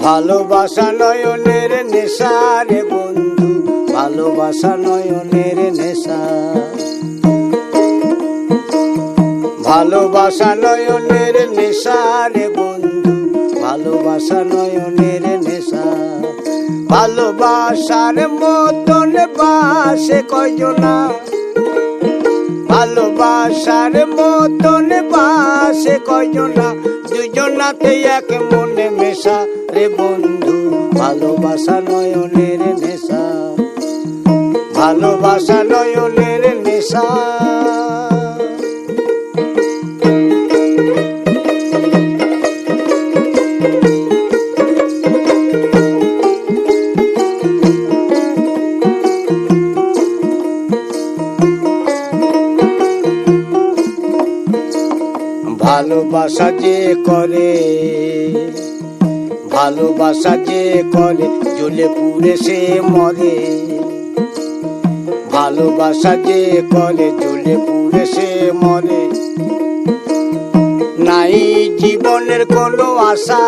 ভালোবাসা নয়নের নেশা রে বন্ধু, ভালোবাসা নয়নের নেশা। ভালোবাসা নয়নের নেশা রে বন্ধু, ভালোবাসা নয়নের নেশা। ভালোবাসার মতন বাসে কয়জনা, ভালোবাসার মতন বাসে কয়জনা, দুজনাতে এক মনে মেশা রে বন্ধু, ভালোবাসা নয়নের নেশা। ভালোবাসা নয়নের নেশা। ভালোবাসা যে করে, ভালোবাসা যে করে, জ্বলে পুড়ে সে মরে। ভালোবাসা যে করে, জ্বলে পুড়ে সে মরে। নাই জীবনের কোনো আশা,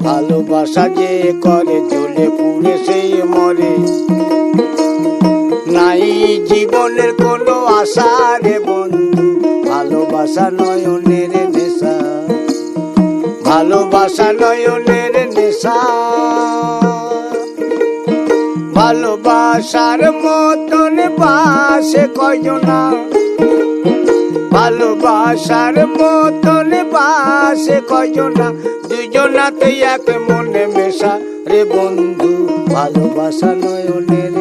ভালোবাসা যে করে, জ্বলে পুড়ে সে মরে। নাই জীবনের কোনো আশা রে বন্ধু, ভালোবাসা নয়নের নেশা। ভালোবাসা নয়নের নেশা। ভালোবাসার মতন বাসে কয়জনা, ভালোবাসার মতন বাসে কয়জনা, দুজনাতে এক মনে মেশা রে বন্ধু, ভালোবাসা নয়নের